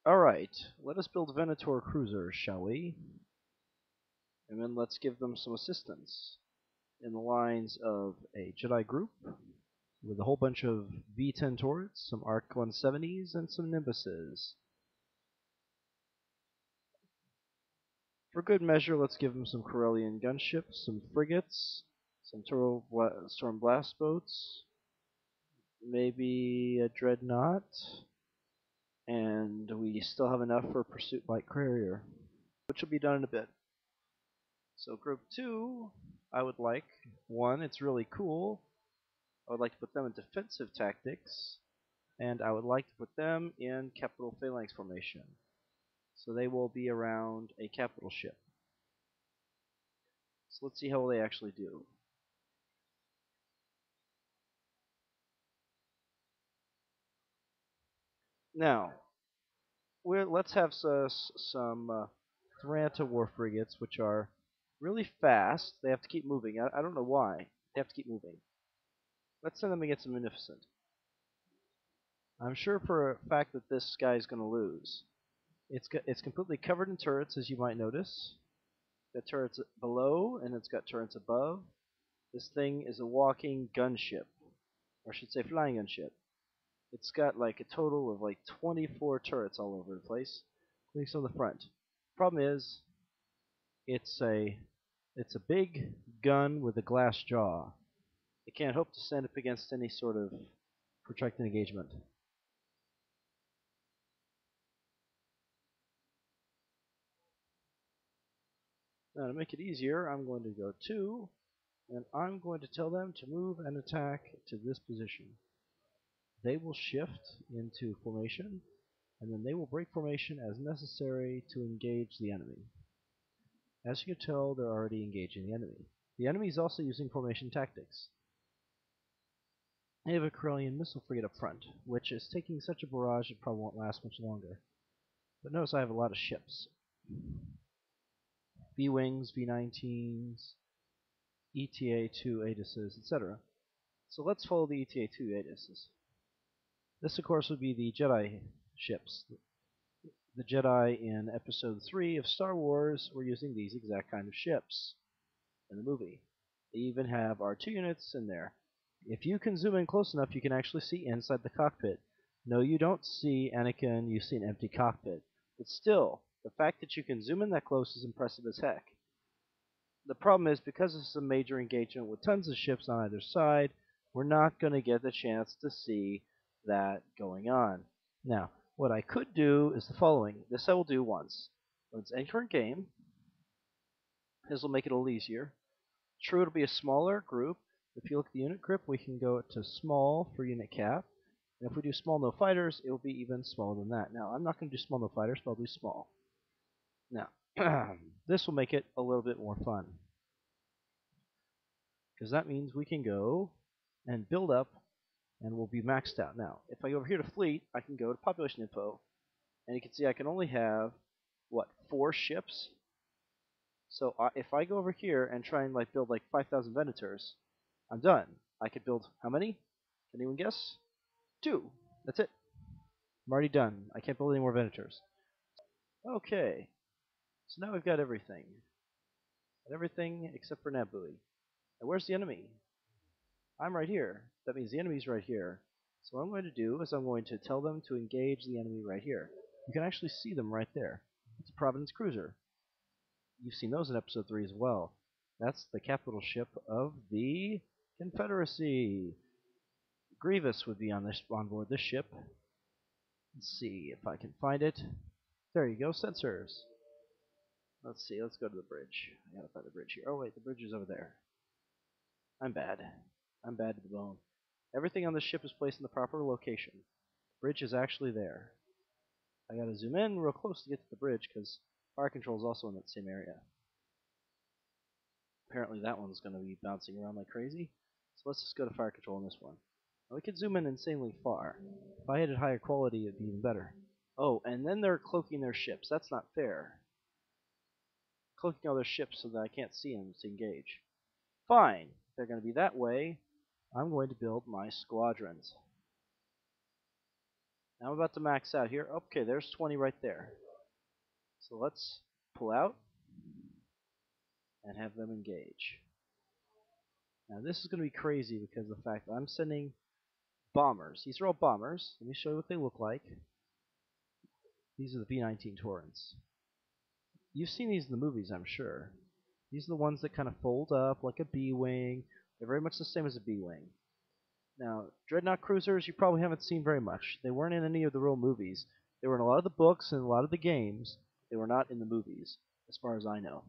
Alright, let us build Venator cruisers, shall we? And then let's give them some assistance in the lines of a Jedi group with a whole bunch of V-10 turrets, some Arc 170s, and some Nimbuses. For good measure, let's give them some Corellian gunships, some frigates, some Storm blast boats, maybe a dreadnought, and we still have enough for a pursuit light carrier, which will be done in a bit. So group 2, I would like, one, it's really cool. I would like to put them in defensive tactics, and I would like to put them in capital phalanx formation. So they will be around a capital ship. So let's see how they actually do. Now, let's have some Thranta war frigates, which are really fast. They have to keep moving. I don't know why. They have to keep moving. Let's send them against some Munificent. I'm sure for a fact that this guy is going to lose. It's completely covered in turrets, as you might notice. It's got turrets below, and it's got turrets above. This thing is a walking gunship, or I should say flying gunship. It's got like a total of like 24 turrets all over the place, including some on the front. Problem is, it's a big gun with a glass jaw. It can't hope to stand up against any sort of protracted engagement. Now to make it easier, I'm going to go 2, and I'm going to tell them to move and attack to this position. They will shift into formation, and then they will break formation as necessary to engage the enemy. As you can tell, they're already engaging the enemy. The enemy is also using formation tactics. They have a Corellian missile frigate up front, which is taking such a barrage it probably won't last much longer. But notice I have a lot of ships. V-Wings, V-19s, ETA-2 Aetises, etc. So let's follow the ETA-2 Aetises. This, of course, would be the Jedi ships. The Jedi in Episode 3 of Star Wars were using these exact kind of ships in the movie. They even have R2 units in there. If you can zoom in close enough, you can actually see inside the cockpit. No, you don't see Anakin, you see an empty cockpit. But still, the fact that you can zoom in that close is impressive as heck. The problem is, because this is a major engagement with tons of ships on either side, we're not going to get the chance to see that going on. Now, what I could do is the following. This I will do once. When it's end current game, this will make it a little easier. True, it'll be a smaller group. If you look at the unit grip, we can go to small for unit cap. And if we do small no fighters, it will be even smaller than that. Now, I'm not going to do small no fighters, but I'll do small. Now, this will make it a little bit more fun. Because that means we can go and build up, and we'll be maxed out. Now, if I go over here to fleet, I can go to population info, and you can see I can only have, what, 4 ships? So if I go over here and try and like build like 5,000 Venators, I'm done. I could build how many? Anyone guess? 2. That's it. I'm already done. I can't build any more Venators. Okay. So now we've got everything. Got everything except for Nabooie. Now where's the enemy? I'm right here. That means the enemy's right here. So what I'm going to do is I'm going to tell them to engage the enemy right here. You can actually see them right there. It's a Providence cruiser. You've seen those in Episode 3 as well. That's the capital ship of the Confederacy. Grievous would be on board this ship. Let's see if I can find it. There you go, sensors. Let's see, let's go to the bridge. I gotta find the bridge here. Oh wait, the bridge is over there. I'm bad. I'm bad to the bone. Everything on this ship is placed in the proper location. The bridge is actually there. I gotta zoom in real close to get to the bridge because fire control is also in that same area. Apparently that one's going to be bouncing around like crazy. So let's just go to fire control on this one. Now we could zoom in insanely far. If I had it higher quality, it'd be even better. Oh, and then they're cloaking their ships. That's not fair. Cloaking all their ships so that I can't see them to engage. Fine. If they're going to be that way, I'm going to build my squadrons. Now I'm about to max out here. Okay, there's 20 right there. So let's pull out and have them engage. Now this is going to be crazy because of the fact that I'm sending bombers. These are all bombers. Let me show you what they look like. These are the B-19 Torrents. You've seen these in the movies, I'm sure. These are the ones that kind of fold up like a B-wing. They're very much the same as a B-wing. Now, Dreadnought cruisers you probably haven't seen very much. They weren't in any of the real movies. They were in a lot of the books and a lot of the games. They were not in the movies, as far as I know.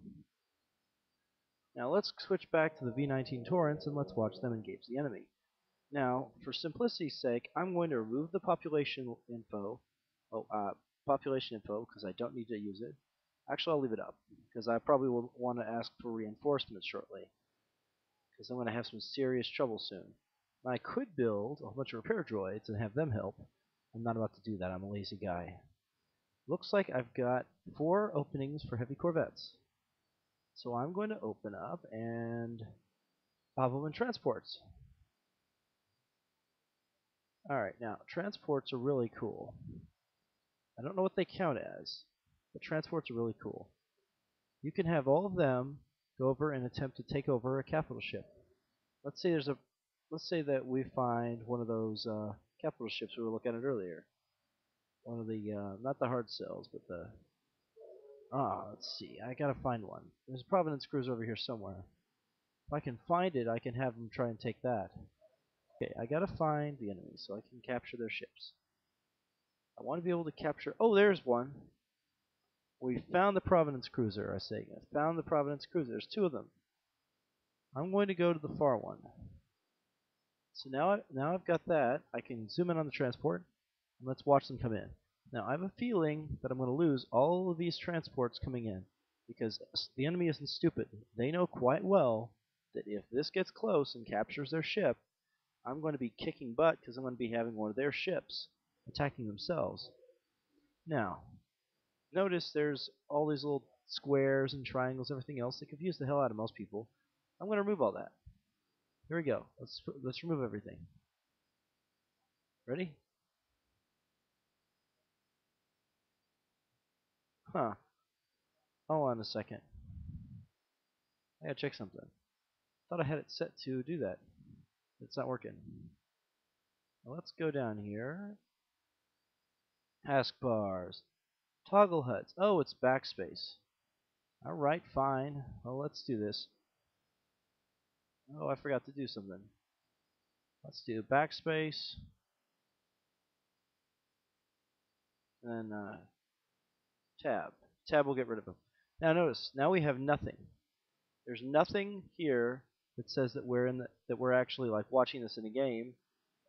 Now let's switch back to the V-19 Torrents and let's watch them engage the enemy. Now, for simplicity's sake, I'm going to remove the population info, because I don't need to use it. Actually, I'll leave it up, because I probably will want to ask for reinforcements shortly, because I'm going to have some serious trouble soon. Now, I could build a bunch of repair droids and have them help. I'm not about to do that. I'm a lazy guy. Looks like I've got 4 openings for heavy corvettes. So I'm going to open up and pop them in transports. Alright, now, transports are really cool. I don't know what they count as, but transports are really cool. You can have all of them go over and attempt to take over a capital ship. Let's say that we find one of those capital ships we were looking at earlier. One of the, not the hard cells, but the... let's see, I gotta find one. There's a Providence cruiser over here somewhere. If I can find it, I can have them try and take that. Okay, I gotta find the enemy so I can capture their ships. I want to be able to capture... Oh, there's one! We found the Providence cruiser, I say. I found the Providence cruiser. There's 2 of them. I'm going to go to the far one. So now I've got that. I can zoom in on the transport, and let's watch them come in. Now, I have a feeling that I'm going to lose all of these transports coming in, because the enemy isn't stupid. They know quite well that if this gets close and captures their ship, I'm going to be kicking butt because I'm going to be having one of their ships attacking themselves. Now, notice there's all these little squares and triangles and everything else that confuse the hell out of most people. I'm going to remove all that. Here we go. Let's remove everything. Ready? Huh. Hold on a second. I gotta check something. Thought I had it set to do that. It's not working. Well, let's go down here. Taskbars. Toggle HUDs. Oh, it's backspace. Alright, fine. Well, let's do this. Oh, I forgot to do something. Let's do backspace. And tab. Tab will get rid of them. Now notice, now we have nothing. There's nothing here that says that we're actually like watching this in a game,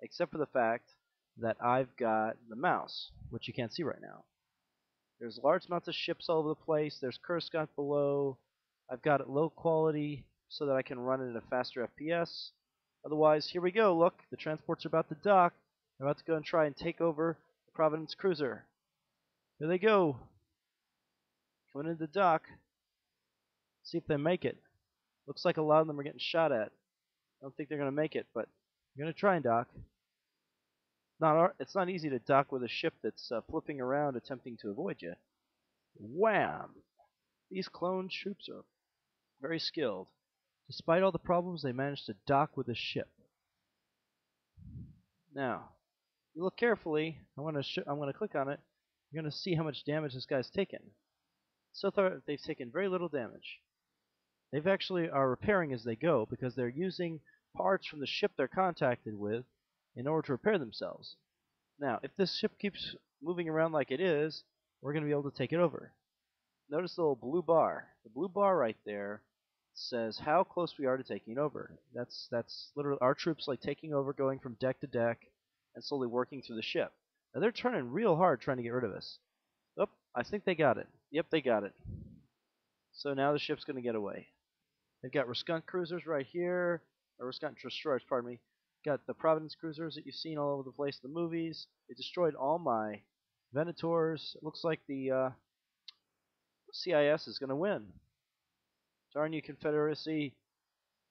except for the fact that I've got the mouse, which you can't see right now. There's large amounts of ships all over the place. There's Coruscant below. I've got it low quality so that I can run it at a faster FPS. Otherwise, here we go. Look, the transports are about to dock. They're about to go and try and take over the Providence cruiser. Here they go. Coming into the dock. See if they make it. Looks like a lot of them are getting shot at. I don't think they're going to make it, but I'm going to try and dock. It's not easy to dock with a ship that's flipping around attempting to avoid you. Wham! These clone troops are very skilled. Despite all the problems, they managed to dock with a ship. Now, if you look carefully, I'm going to click on it. You're going to see how much damage this guy's taken. So far, they've taken very little damage. They've actually are repairing as they go because they're using parts from the ship they're contacted with in order to repair themselves. Now, if this ship keeps moving around like it is, we're going to be able to take it over. Notice the little blue bar. The blue bar right there says how close we are to taking over. That's literally our troops like taking over, going from deck to deck, and slowly working through the ship. Now they're turning real hard trying to get rid of us. Oh, I think they got it. Yep, they got it. So now the ship's going to get away. They've got Coruscant cruisers right here, or Coruscant destroyers, pardon me. Got the Providence cruisers that you've seen all over the place in the movies. They destroyed all my Venators. It looks like the CIS is going to win. Darn you, Confederacy.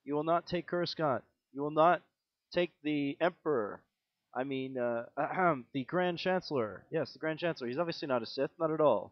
You will not take Coruscant. You will not take the Emperor. I mean, the Grand Chancellor. Yes, the Grand Chancellor. He's obviously not a Sith, not at all.